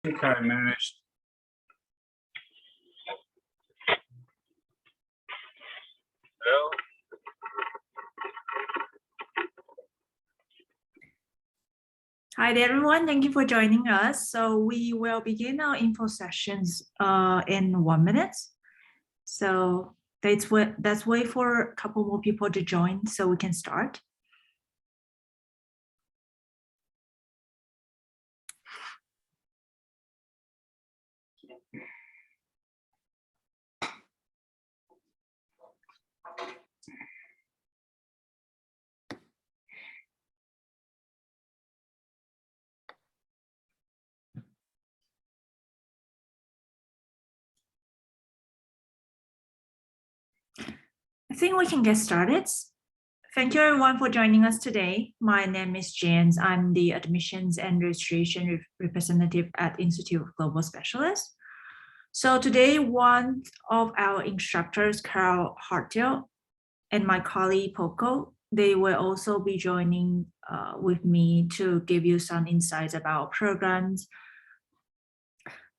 think I managed. Well, hi there, everyone. Thank you for joining us. So we will begin our info sessions in 1 minute. So let's wait for a couple more people to join so we can start. I think we can get started. Thank you everyone for joining us today. My name is Jens. I'm the Admissions and Registration Representative at Institute of Global Specialists. So today, one of our instructors, Carol Hartill, and my colleague, Poco, they will also be joining with me to give you some insights about programs.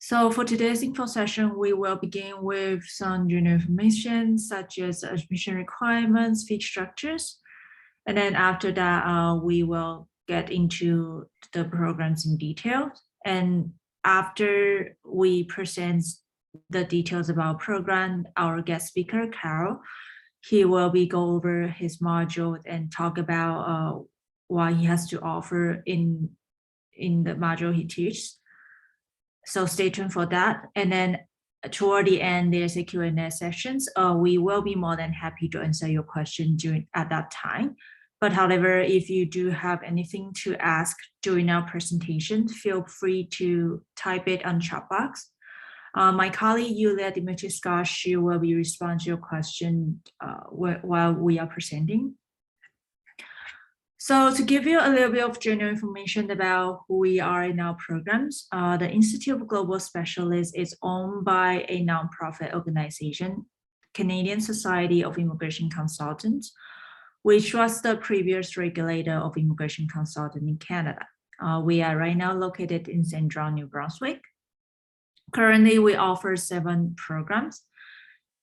So for today's info session, we will begin with some general information such as admission requirements, fee structures. And then after that, we will get into the programs in detail. And after we present the details about program, our guest speaker, Carol, he will be go over his module and talk about what he has to offer in the module he teaches. So stay tuned for that. And then toward the end, there's a Q&A sessions. We will be more than happy to answer your question at that time. But however, if you do have anything to ask during our presentation, feel free to type it on chat box. My colleague, Yulia Dimitriska, she will be responding to your question while we are presenting. So to give you a little bit of general information about who we are in our programs, the Institute of Global Specialists is owned by a nonprofit organization, Canadian Society of Immigration Consultants, which was the previous regulator of immigration consultant in Canada. We are right now located in St. John, New Brunswick. Currently, we offer 7 programs,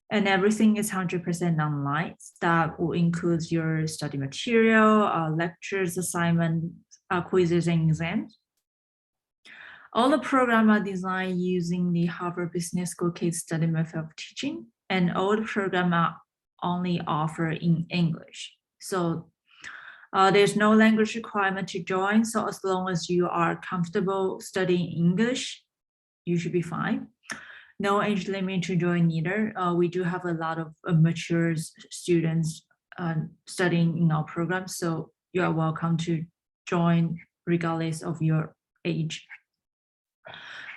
and everything is 100% online. That will include your study material, lectures, assignments, quizzes, and exams. All the programs are designed using the Harvard Business School case study method of teaching, and all the programs are only offered in English. So there's no language requirement to join. So as long as you are comfortable studying English, you should be fine. No age limit to join either. We do have a lot of mature students studying in our program, so you are welcome to join regardless of your age.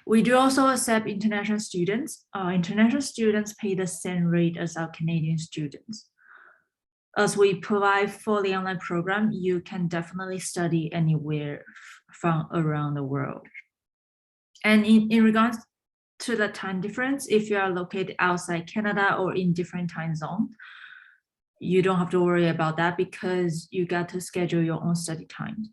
We do also accept international students. International students pay the same rate as our Canadian students. As we provide fully online program, you can definitely study anywhere from around the world. And in regards to the time difference, if you are located outside Canada or in different time zone, you don't have to worry about that because you got to schedule your own study time.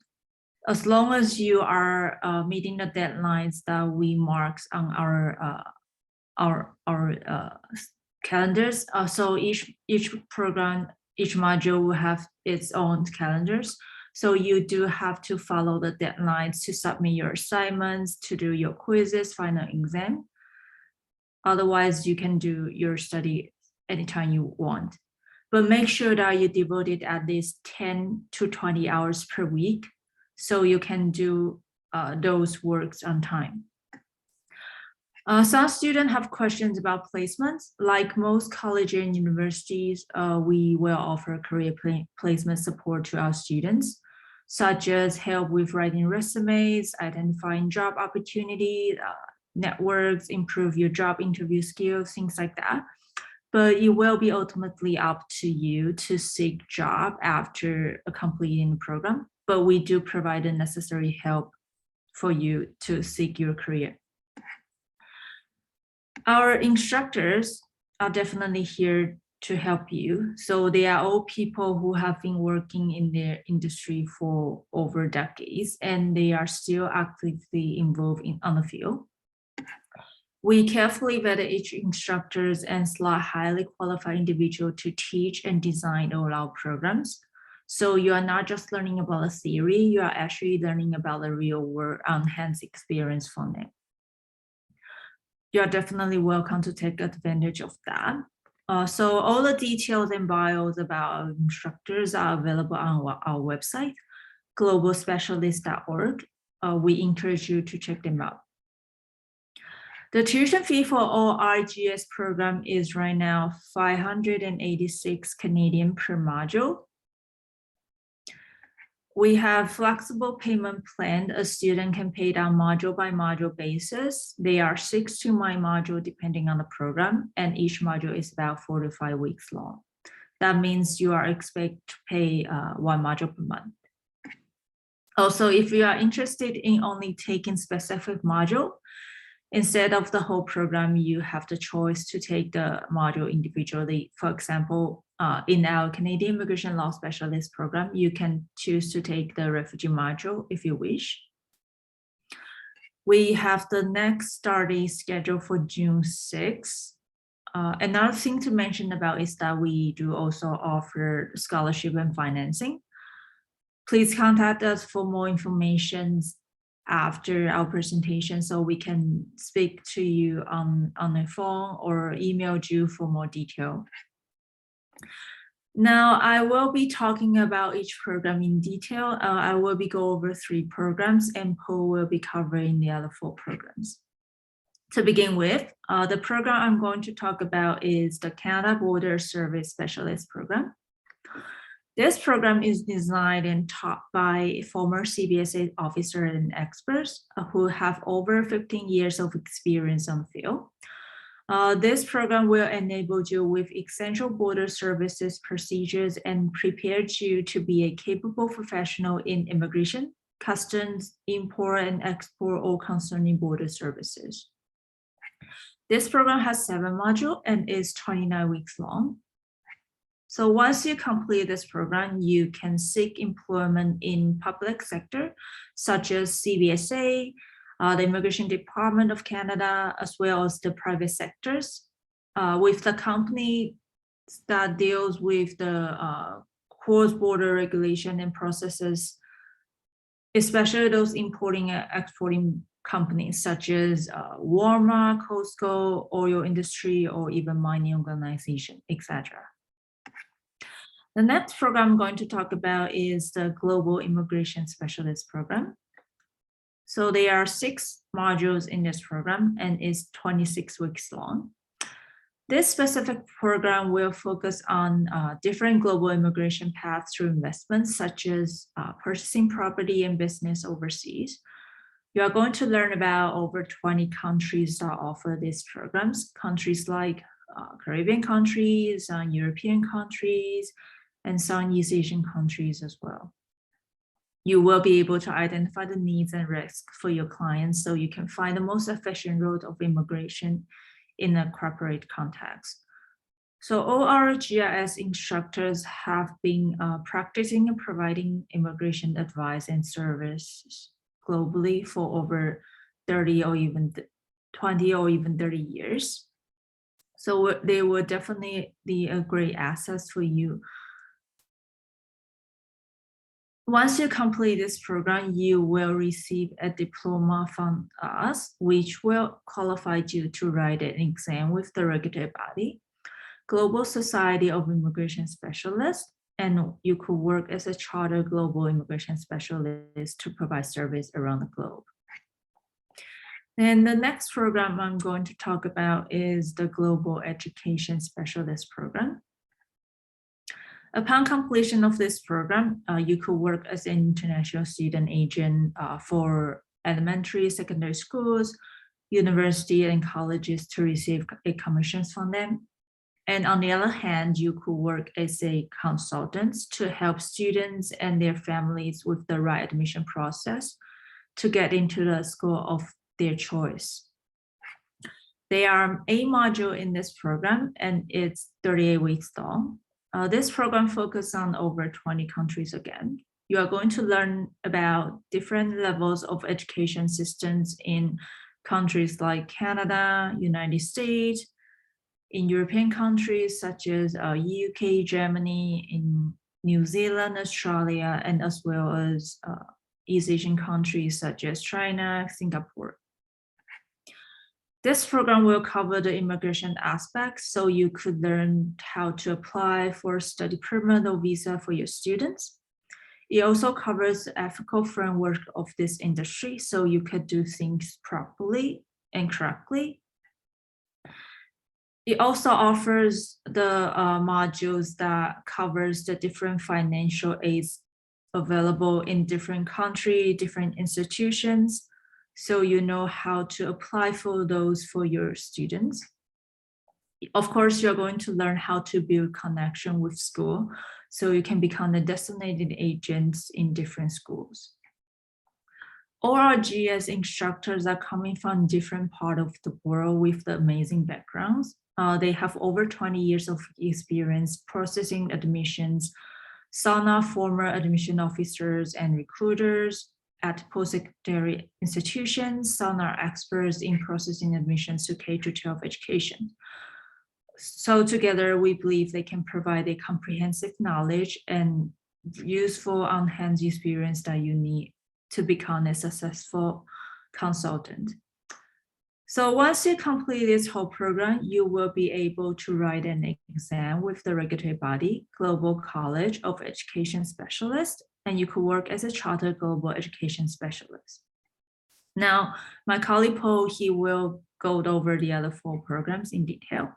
As long as you are meeting the deadlines that we mark on our calendars. So each program, each module will have its own calendars. So you do have to follow the deadlines to submit your assignments, to do your quizzes, final exam. Otherwise, you can do your study anytime you want. But make sure that you devoted at least 10 to 20 hours per week so you can do those works on time. Some students have questions about placements. Like most colleges and universities, we will offer career placement support to our students, such as help with writing resumes, identifying job opportunities, networks, improve your job interview skills, things like that. But it will be ultimately up to you to seek job after completing the program. But we do provide the necessary help for you to seek your career. Our instructors are definitely here to help you. So they are all people who have been working in their industry for over decades, and they are still actively involved on the field. We carefully vetted each instructors and select highly qualified individual to teach and design all our programs. So you are not just learning about the theory, you are actually learning about the real world hands experience from it. You are definitely welcome to take advantage of that. So all the details and bios about our instructors are available on our website, globalspecialist.org. We encourage you to check them out. The tuition fee for all IGS program is right now 586 Canadian per module. We have flexible payment plan. A student can pay down module by module basis. They are 6 to 9 module depending on the program, and each module is about 4 to 5 weeks long. That means you are expected to pay 1 module per month. Also, if you are interested in only taking specific module, instead of the whole program, you have the choice to take the module individually. For example, in our Canadian Immigration Law Specialist program, you can choose to take the refugee module if you wish. We have the next start date scheduled for June 6th. Another thing to mention about is that we do also offer scholarship and financing. Please contact us for more information after our presentation so we can speak to you on the phone or email you for more detail. Now, I will be talking about each program in detail. I will be go over 3 programs and Paul will be covering the other 4 programs. To begin with, the program I'm going to talk about is the Canada Border Service Specialist Program. This program is designed and taught by former CBSA officers and experts who have over 15 years of experience on the field. This program will enable you with essential border services procedures and prepare you to be a capable professional in immigration, customs, import and export, all concerning border services. This program has 7 modules and is 29 weeks long. So once you complete this program, you can seek employment in public sector, such as CBSA, the Immigration Department of Canada, as well as the private sectors, with the company that deals with the cross-border regulation and processes, especially those importing and exporting companies such as Walmart, Costco, oil industry, or even mining organization, etc. The next program I'm going to talk about is the Global Immigration Specialist Program. So there are 6 modules in this program and is 26 weeks long. This specific program will focus on different global immigration paths through investments, such as purchasing property and business overseas. You are going to learn about over 20 countries that offer these programs, countries like Caribbean countries, European countries, and Southeast Asian countries as well. You will be able to identify the needs and risks for your clients so you can find the most efficient route of immigration in a corporate context. So all our GIS instructors have been practicing and providing immigration advice and services globally for over 30 or even 20 or even 30 years. So they will definitely be a great asset for you. Once you complete this program, you will receive a diploma from us, which will qualify you to write an exam with the regulatory body, Global Society of Immigration Specialists, and you could work as a charter global immigration specialist to provide service around the globe. And the next program I'm going to talk about is the Global Education Specialist Program. Upon completion of this program, you could work as an international student agent for elementary, secondary schools, university, and colleges to receive commissions from them. And on the other hand, you could work as a consultant to help students and their families with the right admission process to get into the school of their choice. There are 8 modules in this program, and it's 38 weeks long. This program focuses on over 20 countries again. You are going to learn about different levels of education systems in countries like Canada, United States, in European countries such as UK, Germany, in New Zealand, Australia, and as well as East Asian countries such as China, Singapore. This program will cover the immigration aspects, so you could learn how to apply for study permit or visa for your students. It also covers the ethical framework of this industry, so you could do things properly and correctly. It also offers the modules that covers the different financial aids available in different country, different institutions. So you know how to apply for those for your students. Of course, you're going to learn how to build connection with school, so you can become a designated agents in different schools. All our GS instructors are coming from different parts of the world with the amazing backgrounds. They have over 20 years of experience processing admissions. Some are former admission officers and recruiters at post-secondary institutions. Some are experts in processing admissions to K-12 education. So together, we believe they can provide a comprehensive knowledge and useful on-hand experience that you need to become a successful consultant. So once you complete this whole program, you will be able to write an exam with the regulatory body, Global College of Education Specialists, and you could work as a chartered global education specialist. Now, my colleague Paul, he will go over the other 4 programs in detail.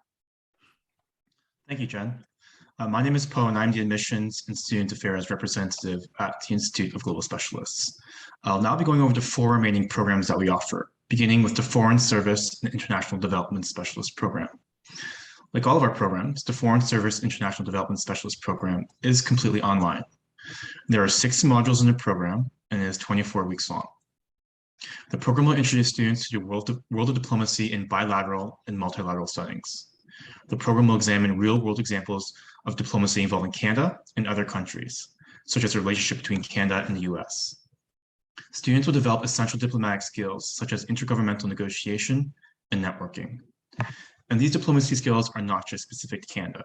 Thank you, Jen. My name is Poe, and I'm the Admissions and Student Affairs Representative at the Institute of Global Specialists. I'll now be going over the 4 remaining programs that we offer, beginning with the Foreign Service and International Development Specialist Program. Like all of our programs, the Foreign Service International Development Specialist Program is completely online. There are 6 modules in the program, and it is 24 weeks long. The program will introduce students to the world of diplomacy in bilateral and multilateral settings. The program will examine real-world examples of diplomacy involving Canada and other countries, such as the relationship between Canada and the US. Students will develop essential diplomatic skills, such as intergovernmental negotiation and networking. And these diplomacy skills are not just specific to Canada.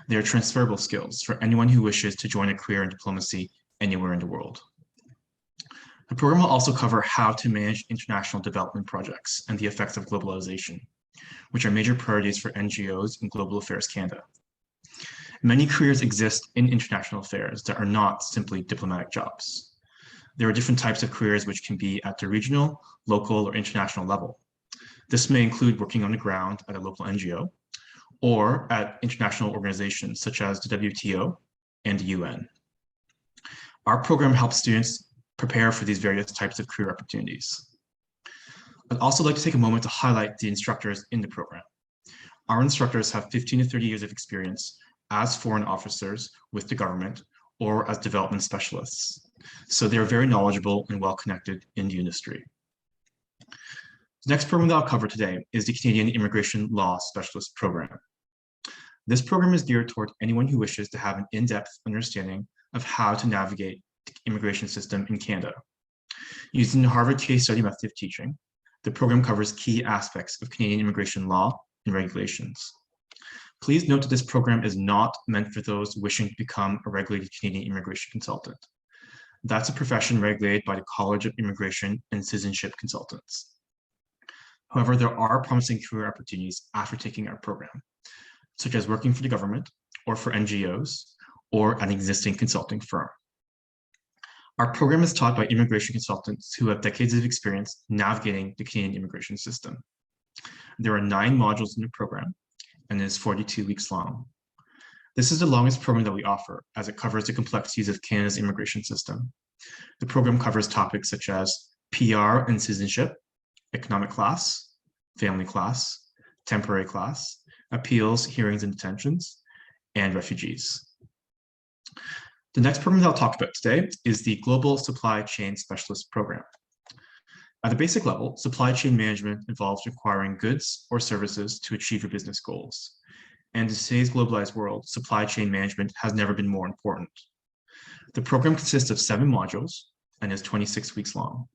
They are transferable skills for anyone who wishes to join a career in diplomacy anywhere in the world. The program will also cover how to manage international development projects and the effects of globalization, which are major priorities for NGOs in Global Affairs Canada. Many careers exist in international affairs that are not simply diplomatic jobs. There are different types of careers which can be at the regional, local, or international level. This may include working on the ground at a local NGO or at international organizations such as the WTO and the UN. Our program helps students prepare for these various types of career opportunities. I'd also like to take a moment to highlight the instructors in the program. Our instructors have 15 to 30 years of experience as foreign officers with the government or as development specialists. So they're very knowledgeable and well-connected in the industry. The next program that I'll cover today is the Canadian Immigration Law Specialist Program. This program is geared toward anyone who wishes to have an in-depth understanding of how to navigate the immigration system in Canada. Using the Harvard case study method of teaching, the program covers key aspects of Canadian immigration law and regulations. Please note that this program is not meant for those wishing to become a regulated Canadian immigration consultant. That's a profession regulated by the College of Immigration and Citizenship Consultants. However, there are promising career opportunities after taking our program, such as working for the government or for NGOs or an existing consulting firm. Our program is taught by immigration consultants who have decades of experience navigating the Canadian immigration system. There are 9 modules in the program, and it is 42 weeks long. This is the longest program that we offer, as it covers the complexities of Canada's immigration system. The program covers topics such as PR and citizenship, economic class, family class, temporary class, appeals, hearings, and detentions, and refugees. The next program that I'll talk about today is the Global Supply Chain Specialist Program. At a basic level, supply chain management involves acquiring goods or services to achieve your business goals. And in today's globalized world, supply chain management has never been more important. The program consists of 7 modules and is 26 weeks long.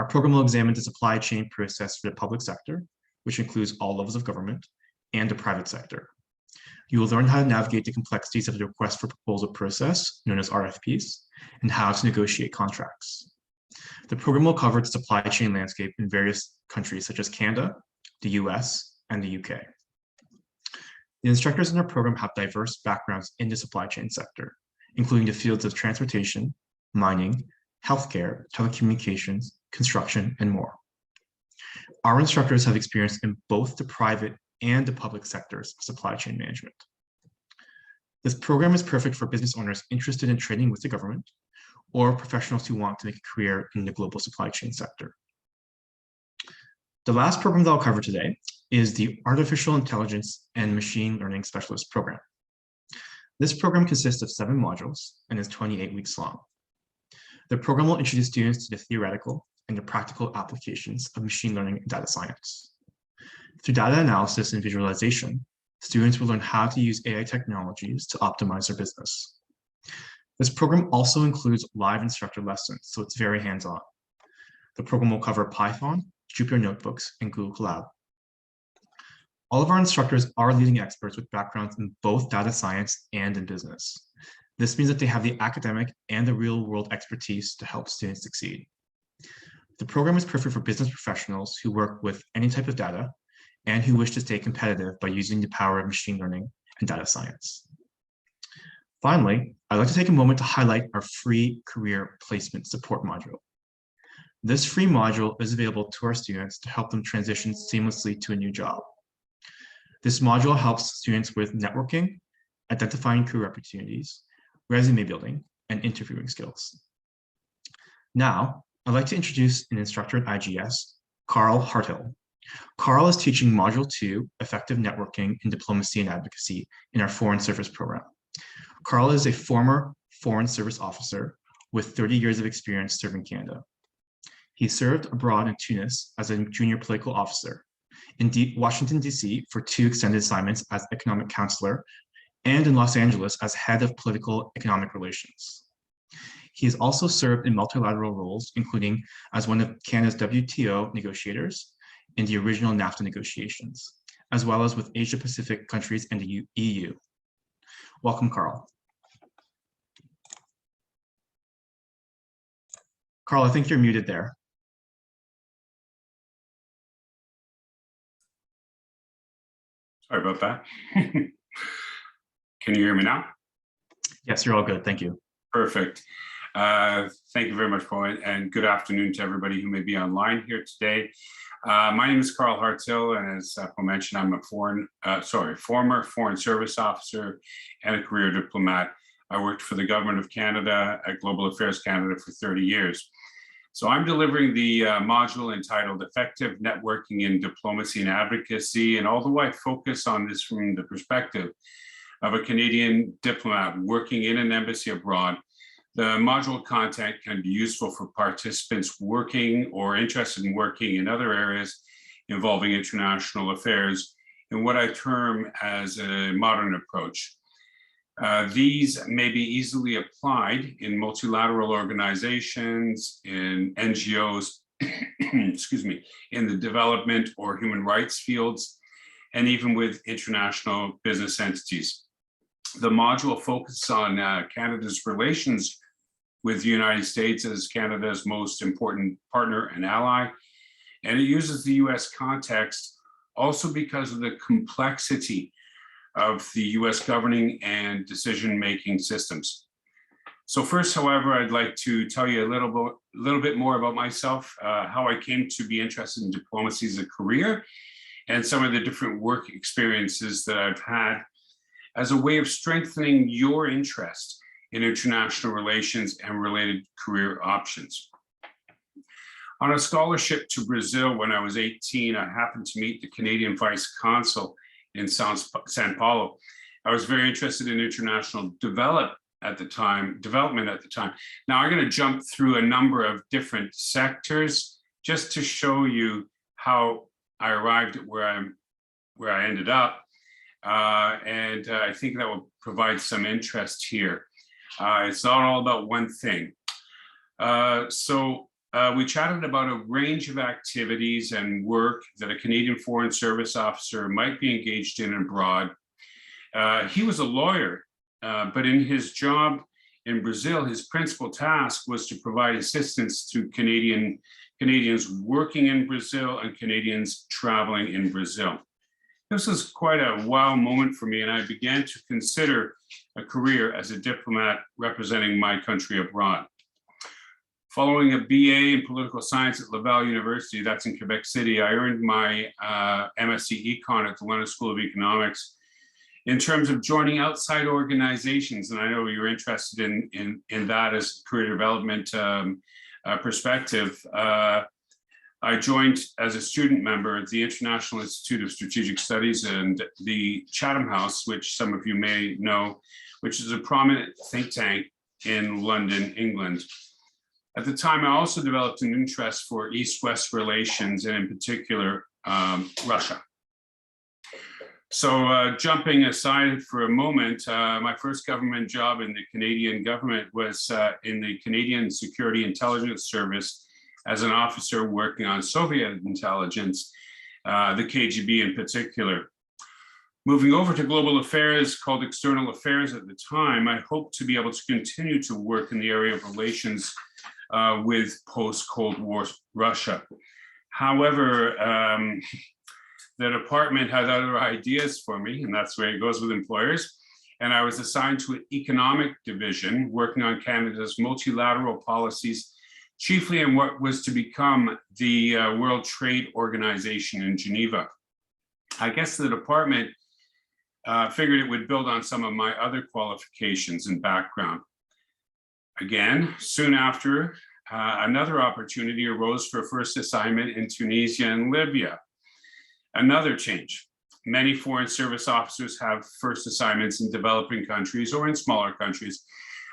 Our program will examine the supply chain process for the public sector, which includes all levels of government, and the private sector. You will learn how to navigate the complexities of the request for proposal process, known as RFPs, and how to negotiate contracts. The program will cover the supply chain landscape in various countries such as Canada, the US, and the UK. The instructors in our program have diverse backgrounds in the supply chain sector, including the fields of transportation, mining, healthcare, telecommunications, construction, and more. Our instructors have experience in both the private and the public sectors of supply chain management. This program is perfect for business owners interested in training with the government or professionals who want to make a career in the global supply chain sector. The last program that I'll cover today is the Artificial Intelligence and Machine Learning Specialist Program. This program consists of 7 modules and is 28 weeks long. The program will introduce students to the theoretical and the practical applications of machine learning and data science. Through data analysis and visualization, students will learn how to use AI technologies to optimize their business. This program also includes live instructor lessons, so it's very hands-on. The program will cover Python, Jupyter Notebooks, and Google Cloud. All of our instructors are leading experts with backgrounds in both data science and in business. This means that they have the academic and the real-world expertise to help students succeed. The program is perfect for business professionals who work with any type of data and who wish to stay competitive by using the power of machine learning and data science. Finally, I'd like to take a moment to highlight our free career placement support module. This free module is available to our students to help them transition seamlessly to a new job. This module helps students with networking, identifying career opportunities, resume building, and interviewing skills. Now, I'd like to introduce an instructor at IGS, Carl Hartill. Carl is teaching Module 2, Effective Networking in Diplomacy and Advocacy in our Foreign Service program. Carl is a former Foreign Service officer with 30 years of experience serving Canada. He served abroad in Tunis as a junior political officer, in Washington, D.C. for 2 extended assignments as economic counselor, and in Los Angeles as head of political economic relations. He has also served in multilateral roles, including as one of Canada's WTO negotiators in the original NAFTA negotiations, as well as with Asia-Pacific countries and the EU. Welcome, Carl. Carl, I think you're muted there. Sorry about that. Can you hear me now? Yes, you're all good. Thank you. Perfect. Thank you very much, Paul, and good afternoon to everybody who may be online here today. My name is Carl Hartill, and as Paul mentioned, I'm a former Foreign Service officer and a career diplomat. I worked for the Government of Canada at Global Affairs Canada for 30 years. So I'm delivering the module entitled Effective Networking in Diplomacy and Advocacy, and although I focus on this from the perspective of a Canadian diplomat working in an embassy abroad, the module content can be useful for participants working or interested in working in other areas involving international affairs in what I term as a modern approach. These may be easily applied in multilateral organizations, in NGOs, excuse me, in the development or human rights fields, and even with international business entities. The module focuses on Canada's relations with the United States as Canada's most important partner and ally, and it uses the US context also because of the complexity of the US governing and decision-making systems. So first, however, I'd like to tell you a little bit more about myself, how I came to be interested in diplomacy as a career, and some of the different work experiences that I've had as a way of strengthening your interest in international relations and related career options. On a scholarship to Brazil when I was 18, I happened to meet the Canadian Vice Consul in Sao Paulo. I was very interested in international development at the time. Now I'm going to jump through a number of different sectors just to show you how I arrived at where I ended up. And I think that will provide some interest here. It's not all about one thing. So We chatted about a range of activities and work that a Canadian Foreign Service officer might be engaged in abroad. He was a lawyer, but in his job in Brazil, his principal task was to provide assistance to Canadians working in Brazil and Canadians traveling in Brazil. This was quite a wow moment for me, and I began to consider a career as a diplomat representing my country abroad. Following a BA in political science at Laval University, that's in Quebec City, I earned my MSc Econ at the London School of Economics. In terms of joining outside organizations, and I know you're interested in that as career development perspective, I joined as a student member at the International Institute of Strategic Studies and the Chatham House, which some of you may know, which is a prominent think tank in London, England. At the time, I also developed an interest for East-West relations, and in particular, Russia. So jumping aside for a moment, my first government job in the Canadian government was in the Canadian Security Intelligence Service as an officer working on Soviet intelligence, the KGB in particular. Moving over to global affairs, called external affairs at the time, I hoped to be able to continue to work in the area of relations with post-Cold War Russia. However, the department had other ideas for me, and that's the way it goes with employers. And I was assigned to an economic division working on Canada's multilateral policies, chiefly in what was to become the World Trade Organization in Geneva. I guess the department figured it would build on some of my other qualifications and background. Again, soon after, another opportunity arose for a first assignment in Tunisia and Libya. Another change. Many Foreign Service officers have first assignments in developing countries or in smaller countries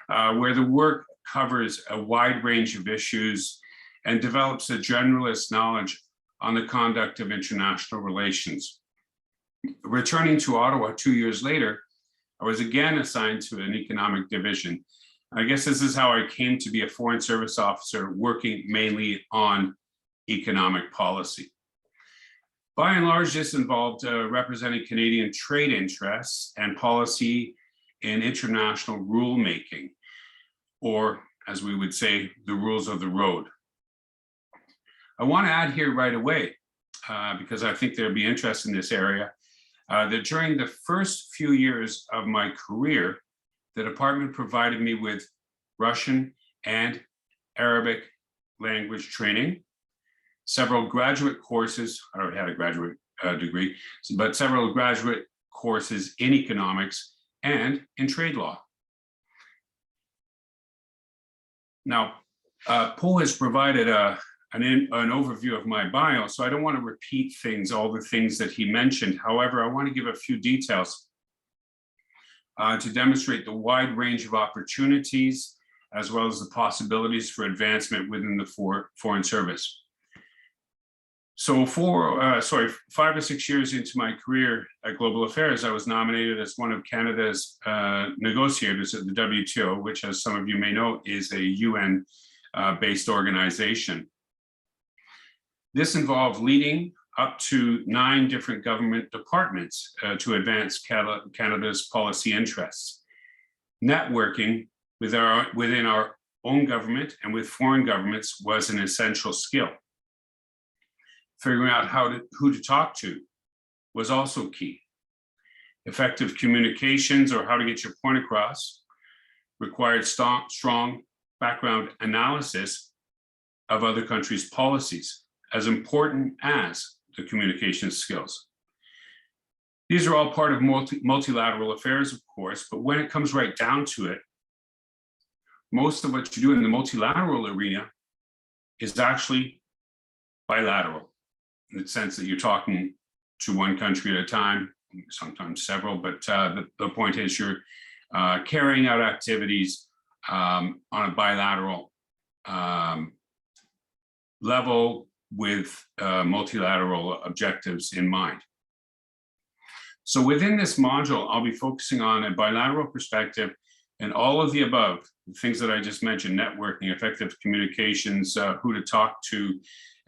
where the work covers a wide range of issues and develops a generalist knowledge on the conduct of international relations. Returning to Ottawa 2 years later, I was again assigned to an economic division. I guess this is how I came to be a Foreign Service officer working mainly on economic policy. By and large, this involved representing Canadian trade interests and policy in international rulemaking, or as we would say, the rules of the road. I want to add here right away, because I think there'll be interest in this area, that during the first few years of my career, the department provided me with Russian and Arabic language training, several graduate courses. I already had a graduate degree, but several graduate courses in economics and in trade law. Now, Paul has provided an overview of my bio, so I don't want to repeat all the things that he mentioned. However, I want to give a few details to demonstrate the wide range of opportunities as well as the possibilities for advancement within the Foreign Service. So 5 or 6 years into my career at Global Affairs, I was nominated as one of Canada's negotiators at the WTO, which, as some of you may know, is a UN-based organization. This involved leading up to 9 different government departments to advance Canada's policy interests. Networking within our own government and with foreign governments was an essential skill. Figuring out who to talk to was also key. Effective communications, or how to get your point across, required strong background analysis of other countries' policies, as important as the communication skills. These are all part of multilateral affairs, of course, but when it comes right down to it, most of what you do in the multilateral arena is actually bilateral, in the sense that you're talking to one country at a time, sometimes several, but the point is you're carrying out activities on a bilateral level with multilateral objectives in mind. So within this module, I'll be focusing on a bilateral perspective And all of the above, the things that I just mentioned, networking, effective communications, who to talk to,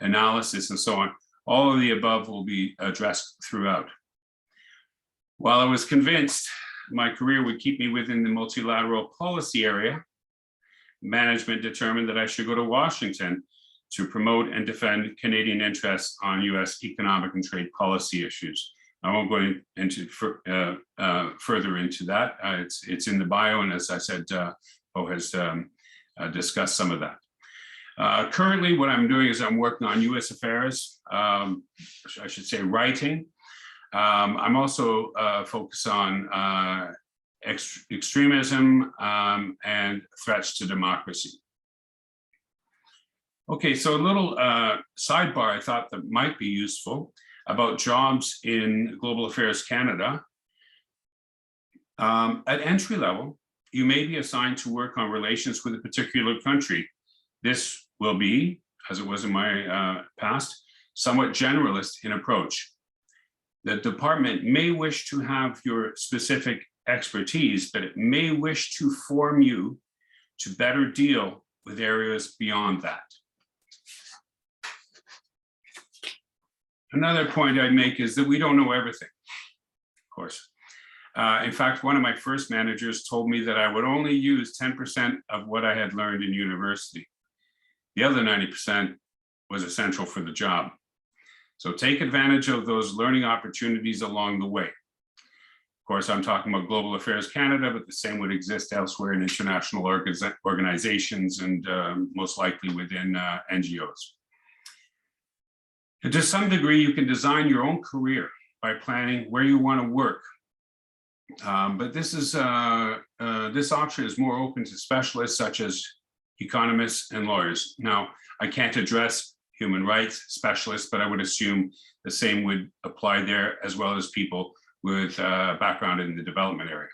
analysis, and so on, all of the above will be addressed throughout. While I was convinced my career would keep me within the multilateral policy area, management determined that I should go to Washington to promote and defend Canadian interests on US economic and trade policy issues. I won't go into further into that. It's in the bio, and as I said, Bo has discussed some of that. Currently, what I'm doing is I'm working on US affairs, I should say writing. I'm also focused on extremism and threats to democracy. Okay, so a little sidebar I thought that might be useful about jobs in Global Affairs Canada. At entry level, you may be assigned to work on relations with a particular country. This will be, as it was in my past, somewhat generalist in approach. The department may wish to have your specific expertise, but it may wish to form you to better deal with areas beyond that. Another point I'd make is that we don't know everything, of course. In fact, one of my first managers told me that I would only use 10% of what I had learned in university. The other 90% was essential for the job. So take advantage of those learning opportunities along the way. Of course, I'm talking about Global Affairs Canada, but the same would exist elsewhere in international organizations and most likely within NGOs. And to some degree, you can design your own career by planning where you want to work. But this option is more open to specialists such as economists and lawyers. Now, I can't address human rights specialists, but I would assume the same would apply there, as well as people with background in the development area.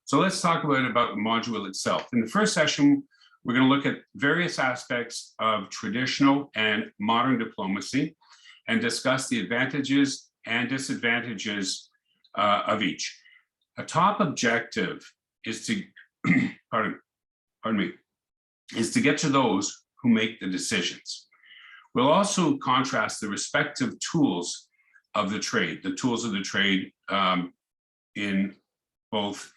So let's talk about the module itself. In the first session, we're going to look at various aspects of traditional and modern diplomacy and discuss the advantages and disadvantages of each. A top objective is to, pardon me, is to get to those who make the decisions. We'll also contrast the respective tools of the trade, in both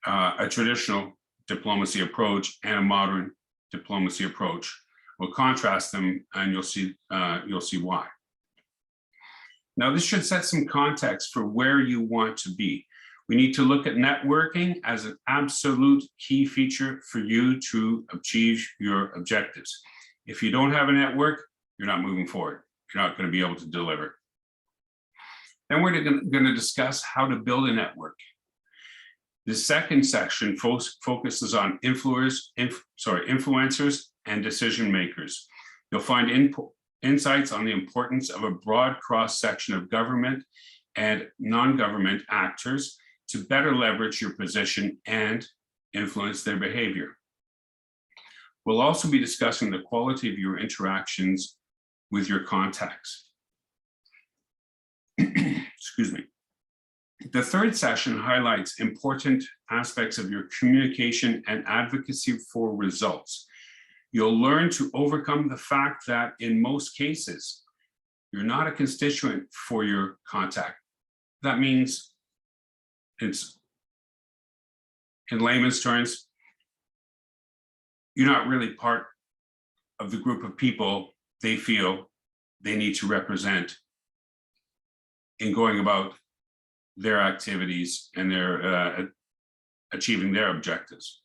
a traditional diplomacy approach and a modern diplomacy approach. We'll contrast them, and you'll see why. Now, this should set some context for where you want to be. We need to look at networking as an absolute key feature for you to achieve your objectives. If you don't have a network, you're not moving forward. You're not going to be able to deliver. Then we're going to discuss how to build a network. The second section focuses on influencers and decision makers. You'll find insights on the importance of a broad cross-section of government and non-government actors to better leverage your position and influence their behavior. We'll also be discussing the quality of your interactions with your contacts. Excuse me. The third session highlights important aspects of your communication and advocacy for results. You'll learn to overcome the fact that in most cases, you're not a constituent for your contact. That means, it's, in layman's terms, you're not really part of the group of people they feel they need to represent in going about their activities and their achieving their objectives.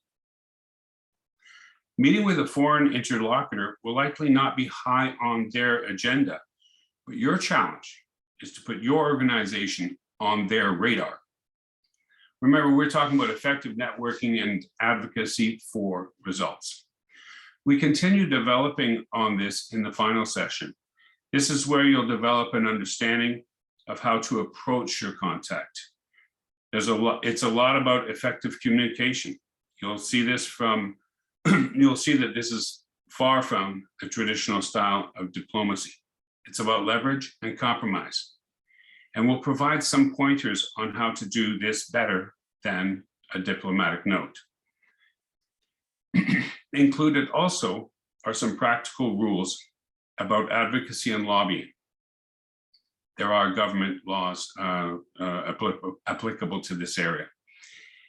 Meeting with a foreign interlocutor will likely not be high on their agenda, but your challenge is to put your organization on their radar. Remember, we're talking about effective networking and advocacy for results. We continue developing on this in the final session. This is where you'll develop an understanding of how to approach your contact. It's a lot about effective communication. You'll see this from, you'll see that this is far from a traditional style of diplomacy. It's about leverage and compromise. And we'll provide some pointers on how to do this better than a diplomatic note. Included also are some practical rules about advocacy and lobbying. There are government laws applicable to this area.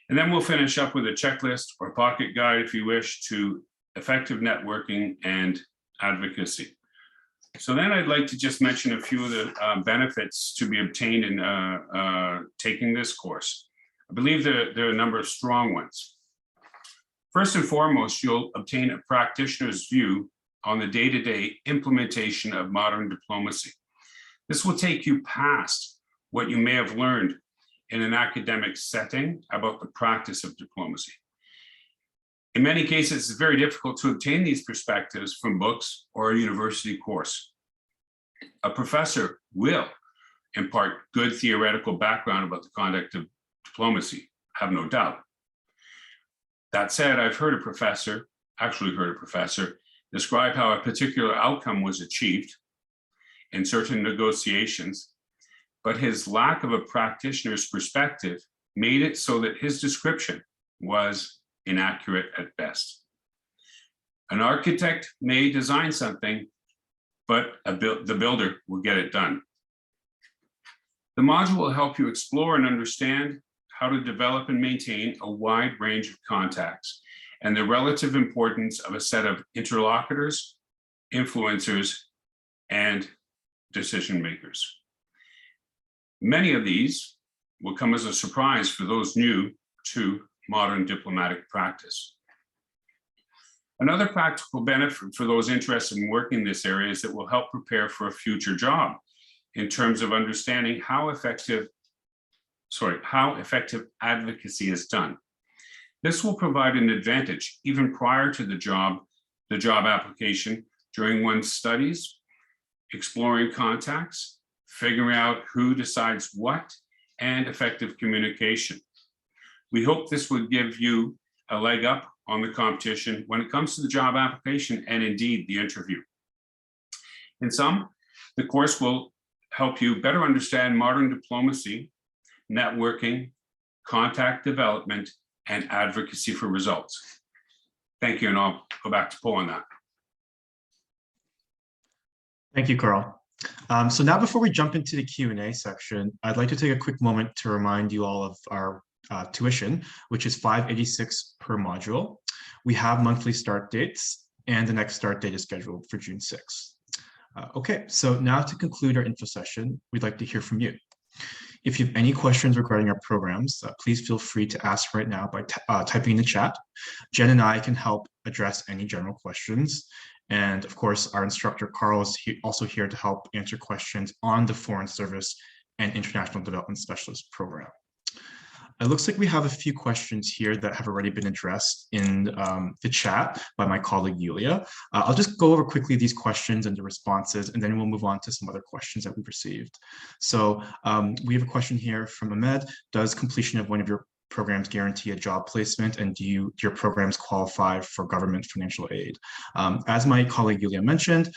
And then we'll finish up with a checklist or pocket guide, if you wish, to effective networking and advocacy. So then I'd like to just mention a few of the benefits to be obtained in taking this course. I believe there are a number of strong ones. First and foremost, you'll obtain a practitioner's view on the day-to-day implementation of modern diplomacy. This will take you past what you may have learned in an academic setting about the practice of diplomacy. In many cases, it's very difficult to obtain these perspectives from books or a university course. A professor will impart good theoretical background about the conduct of diplomacy, have no doubt. That said, I've heard a professor describe how a particular outcome was achieved in certain negotiations, but his lack of a practitioner's perspective made it so that his description was inaccurate at best. An architect may design something, but the builder will get it done. The module will help you explore and understand how to develop and maintain a wide range of contacts and the relative importance of a set of interlocutors, influencers, and decision makers. Many of these will come as a surprise for those new to modern diplomatic practice. Another practical benefit for those interested in working in this area is that will help prepare for a future job in terms of understanding how effective advocacy is done. This will provide an advantage even prior to the job application during one's studies, exploring contacts, figuring out who decides what, and effective communication. We hope this would give you a leg up on the competition when it comes to the job application and indeed the interview. In sum, the course will help you better understand modern diplomacy, networking, contact development, and advocacy for results. Thank you, and I'll go back to Paul on that. Thank you, Carl. So now before we jump into the Q&A section, I'd like to take a quick moment to remind you all of our tuition, which is $586 per module. We have monthly start dates, and the next start date is scheduled for June 6th. Okay, so now to conclude our info session, we'd like to hear from you. If you have any questions regarding our programs, please feel free to ask right now by typing in the chat. Jen and I can help address any general questions. And of course, our instructor, Carl, is also here to help answer questions on the Foreign Service and International Development Specialist program. It looks like we have a few questions here that have already been addressed in the chat by my colleague, Yulia. I'll just go over quickly these questions and the responses, and then we'll move on to some other questions that we've received. So we have a question here from Ahmed. Does completion of one of your programs guarantee a job placement, and do your programs qualify for government financial aid? As my colleague Yulia mentioned,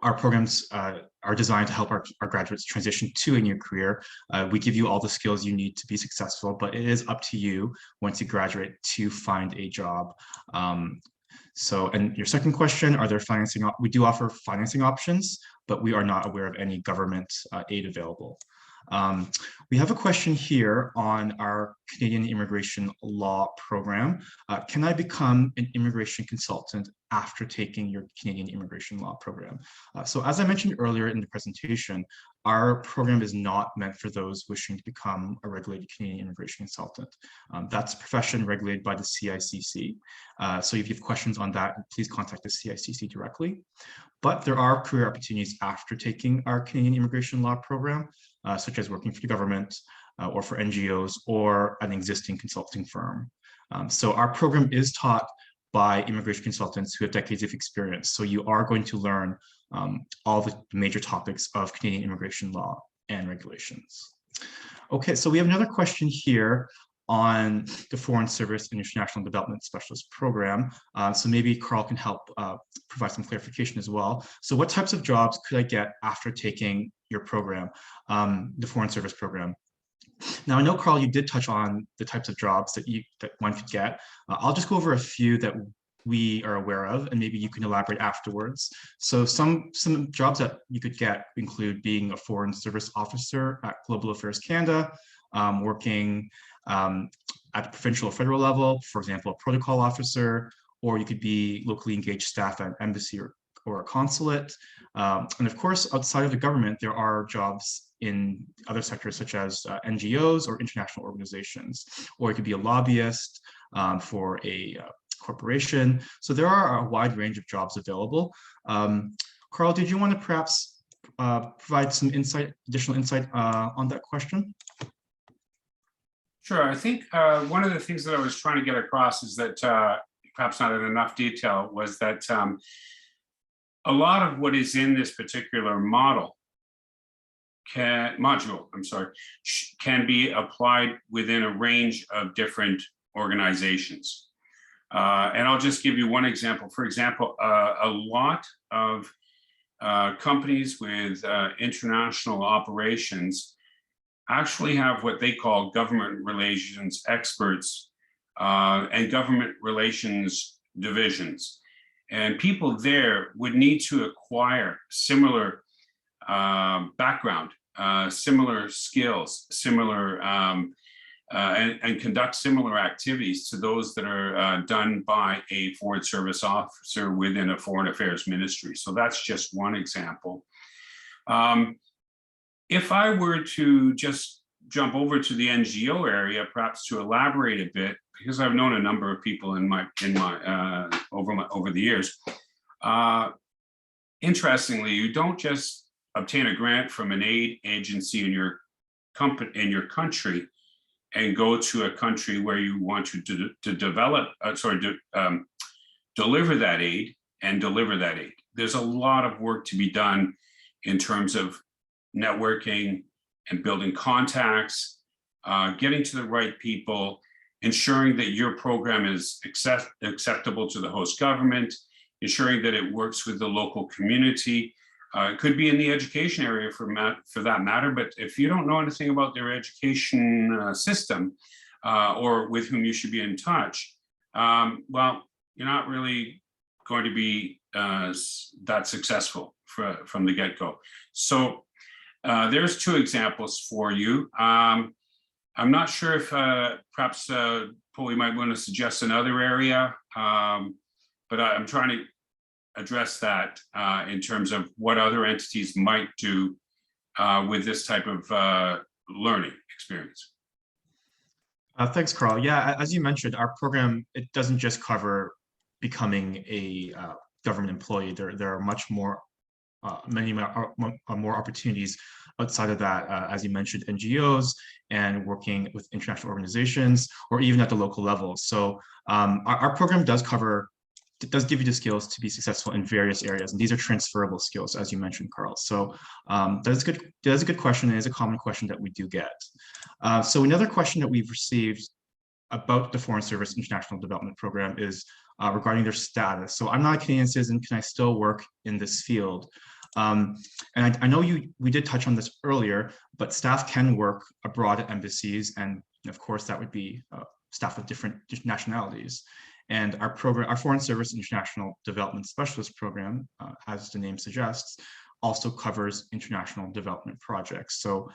our programs are designed to help our graduates transition to a new career. We give you all the skills you need to be successful, but it is up to you once you graduate to find a job. And your second question, are there financing? We do offer financing options, but we are not aware of any government aid available. We have a question here on our Canadian immigration law program. Can I become an immigration consultant after taking your Canadian immigration law program? So as I mentioned earlier in the presentation, our program is not meant for those wishing to become a regulated Canadian immigration consultant. That's a profession regulated by the CICC. So if you have questions on that, please contact the CICC directly. But there are career opportunities after taking our Canadian immigration law program, such as working for the government or for NGOs or an existing consulting firm. So our program is taught by immigration consultants who have decades of experience. So you are going to learn all the major topics of Canadian immigration law and regulations. Okay, so we have another question here on the Foreign Service and International Development Specialist program. So maybe Carl can help provide some clarification as well. So what types of jobs could I get after taking your program, the Foreign Service program? Now, I know, Carl, you did touch on the types of jobs that one could get. I'll just go over a few that we are aware of, and maybe you can elaborate afterwards. So some jobs that you could get include being a foreign service officer at Global Affairs Canada, working at the provincial or federal level, for example, a protocol officer, or you could be locally engaged staff at an embassy or a consulate. And of course, outside of the government, there are jobs in other sectors such as NGOs or international organizations, or you could be a lobbyist for a corporation. So there are a wide range of jobs available. Carl, did you want to perhaps provide some additional insight on that question? Sure. I think one of the things that I was trying to get across is that perhaps not in enough detail was that a lot of what is in this particular module, can be applied within a range of different organizations. And I'll just give you one example. For example, a lot of companies with international operations actually have what they call government relations experts and government relations divisions. And people there would need to acquire similar background, similar skills, similar and conduct similar activities to those that are done by a foreign service officer within a foreign affairs ministry. So that's just one example. If I were to just jump over to the NGO area, perhaps to elaborate a bit, because I've known a number of people over the years. Interestingly, you don't just obtain a grant from an aid agency in your country and go to a country where you want to deliver that aid and deliver that aid. There's a lot of work to be done in terms of networking and building contacts, getting to the right people, ensuring that your program is acceptable to the host government, ensuring that it works with the local community. It could be in the education area for that matter, but if you don't know anything about their education system or with whom you should be in touch, well, you're not really going to be that successful from the get-go. So there's two examples for you. I'm not sure if perhaps Paul, you might want to suggest another area, but I'm trying to address that in terms of what other entities might do with this type of learning experience. Thanks, Carl. Yeah, as you mentioned, our program, it doesn't just cover becoming a government employee. There are much more, many more opportunities outside of that, as you mentioned, NGOs and working with international organizations, or even at the local level. So our program does give you the skills to be successful in various areas, and these are transferable skills, as you mentioned, Carl. So that's good. That's a good question, and it's a common question that we do get. So another question that we've received about the Foreign Service International Development Program is regarding their status. So I'm not a Canadian citizen. Can I still work in this field? And I know we did touch on this earlier, but staff can work abroad at embassies, and of course that would be staff of different nationalities. And our program, our Foreign Service International Development Specialist Program, as the name suggests, also covers international development projects. So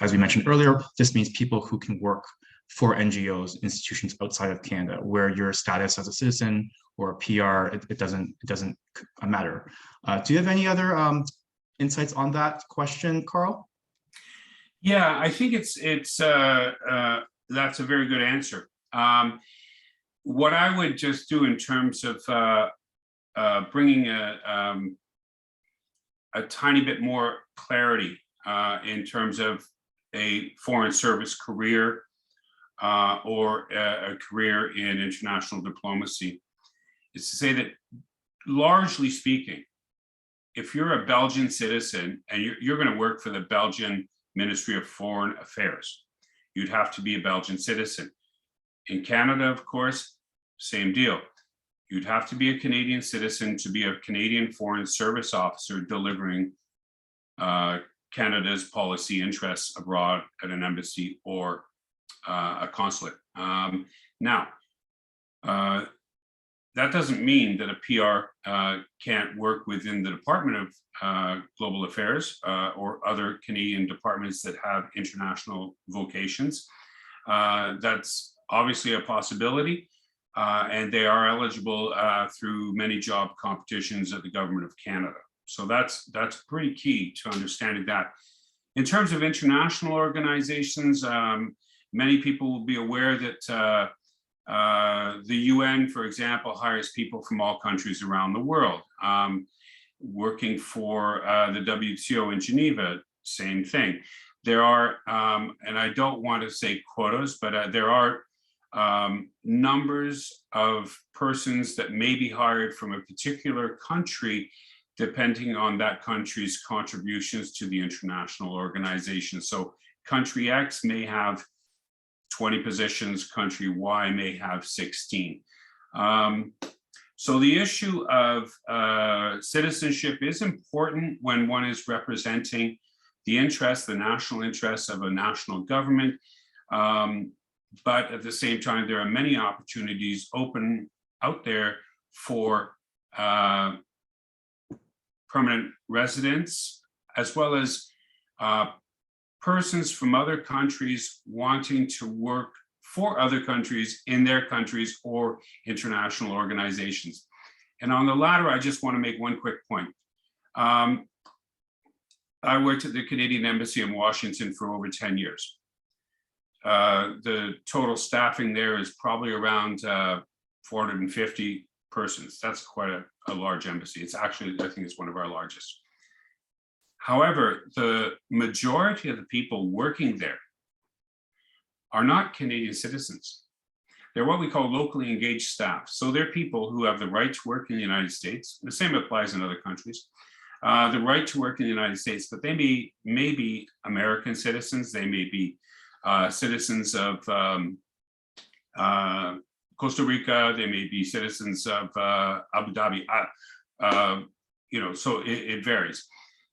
as we mentioned earlier, this means people who can work for NGOs, institutions outside of Canada, where your status as a citizen or a PR, it doesn't matter. Do you have any other insights on that question, Carl? Yeah, I think that's a very good answer. What I would just do in terms of bringing a tiny bit more clarity in terms of a foreign service career or a career in international diplomacy is to say that, largely speaking, if you're a Belgian citizen and you're going to work for the Belgian Ministry of Foreign Affairs, you'd have to be a Belgian citizen. In Canada, of course, same deal. You'd have to be a Canadian citizen to be a Canadian Foreign Service officer delivering Canada's policy interests abroad at an embassy or a consulate. Now, that doesn't mean that a PR can't work within the Department of Global Affairs or other Canadian departments that have international vocations. That's obviously a possibility, and they are eligible through many job competitions at the Government of Canada. So that's pretty key to understanding that. In terms of international organizations, many people will be aware that the UN, for example, hires people from all countries around the world. Working for the WTO in Geneva, same thing. There are, and I don't want to say quotas, but there are numbers of persons that may be hired from a particular country, depending on that country's contributions to the international organization. So country X may have 20 positions, country Y may have 16. So the issue of citizenship is important when one is representing the interests, the national interests of a national government. But at the same time, there are many opportunities open out there for permanent residents, as well as persons from other countries wanting to work for other countries in their countries or international organizations. And on the latter, I just want to make one quick point. I worked at the Canadian Embassy in Washington for over 10 years. The total staffing there is probably around 450 persons. That's quite a large embassy. It's actually, I think it's one of our largest. However, the majority of the people working there are not Canadian citizens. They're what we call locally engaged staff. So they're people who have the right to work in the United States. The same applies in other countries. The right to work in the United States, but they may be American citizens. They may be citizens of Costa Rica. They may be citizens of Abu Dhabi. So it varies.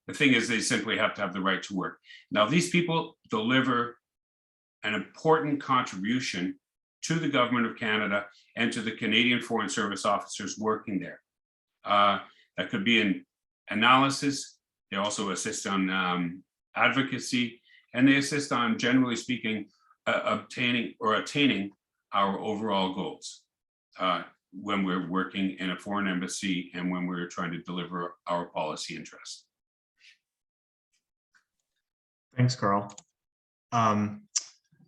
The thing is, they simply have to have the right to work. Now, these people deliver an important contribution to the Government of Canada and to the Canadian Foreign Service officers working there. That could be in analysis. They also assist on advocacy, and they assist on, generally speaking, obtaining or attaining our overall goals when we're working in a foreign embassy and when we're trying to deliver our policy interests. Thanks, Carl.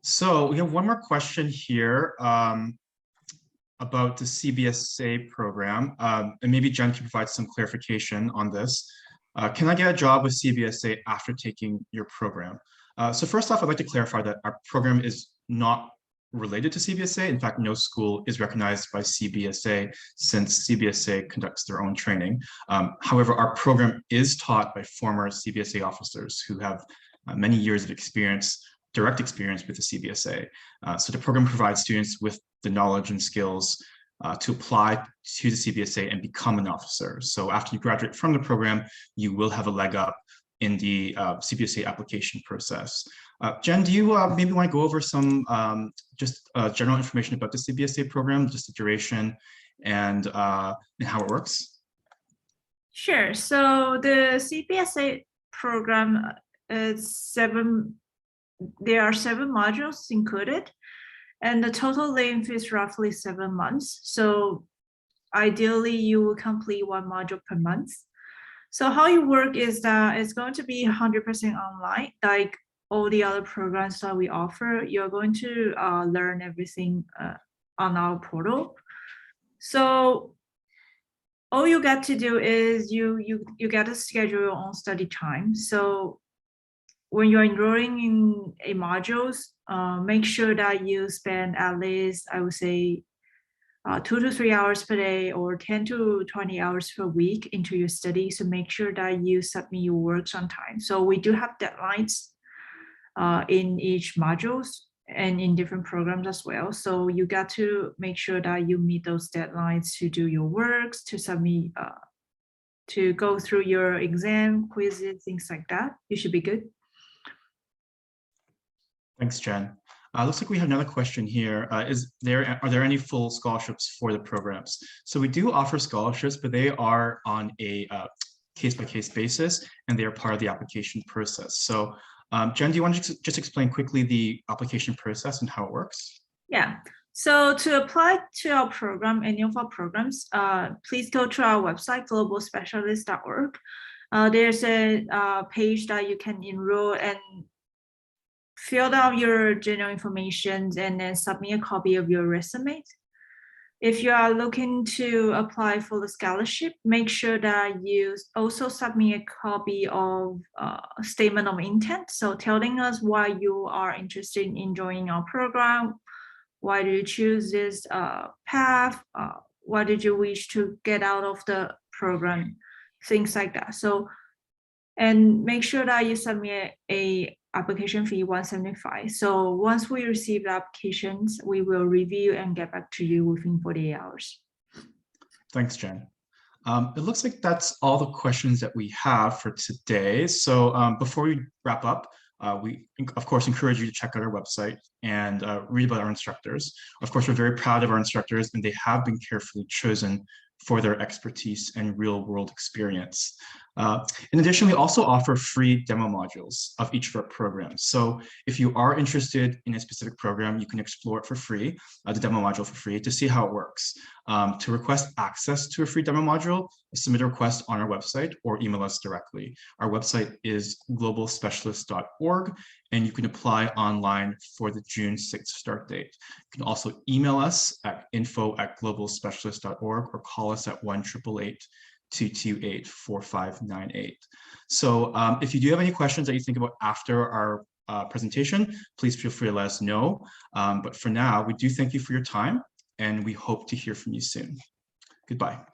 So we have one more question here about the CBSA program, and maybe Jen can provide some clarification on this. Can I get a job with CBSA after taking your program? So first off, I'd like to clarify that our program is not related to CBSA. In fact, no school is recognized by CBSA since CBSA conducts their own training. However, our program is taught by former CBSA officers who have many years of experience, direct experience with the CBSA. So the program provides students with the knowledge and skills to apply to the CBSA and become an officer. So after you graduate from the program, you will have a leg up in the CBSA application process. Jen, do you maybe want to go over some just general information about the CBSA program, just the duration and how it works? Sure. So the CBSA program is there are 7 modules included, and the total length is roughly 7 months. So ideally, you will complete 1 module per month. So how it works is that it's going to be 100% online, like all the other programs that we offer. You're going to learn everything on our portal. So all you got to do is you get to schedule your own study time. So when you're enrolling in a modules, make sure that you spend at least, I would say, 2 to 3 hours per day or 10 to 20 hours per week into your study. So make sure that you submit your works on time. So we do have deadlines in each modules and in different programs as well. So you got to make sure that you meet those deadlines to do your works, to submit to go through your exam, quizzes, things like that. You should be good. Thanks, Jen. Looks like we have another question here. Are there any full scholarships for the programs? So we do offer scholarships, but they are on a case-by-case basis, and they are part of the application process. So Jen, do you want to just explain quickly the application process and how it works? Yeah. So to apply to our program, any of our programs, please go to our website, globalspecialist.org. There's a page that you can enroll and fill out your general information and then submit a copy of your resume. If you are looking to apply for the scholarship, make sure that you also submit a copy of statement of intent. So telling us why you are interested in joining our program, why did you choose this path, what did you wish to get out of the program, things like that. So, and make sure that you submit a application fee $175. So once we receive the applications, we will review and get back to you within 48 hours. Thanks, Jen. It looks like that's all the questions that we have for today. So before we wrap up, we, of course, encourage you to check out our website and read about our instructors. Of course, we're very proud of our instructors, and they have been carefully chosen for their expertise and real-world experience. In addition, we also offer free demo modules of each of our programs. So if you are interested in a specific program, you can explore it for free, the demo module for free, to see how it works. To request access to a free demo module, submit a request on our website or email us directly. Our website is globalspecialist.org, and you can apply online for the June 6th start date. You can also email us at info@globalspecialist.org or call us at 1-888-228-4598. So if you do have any questions that you think about after our presentation, please feel free to let us know. But for now, we do thank you for your time, and we hope to hear from you soon. Goodbye.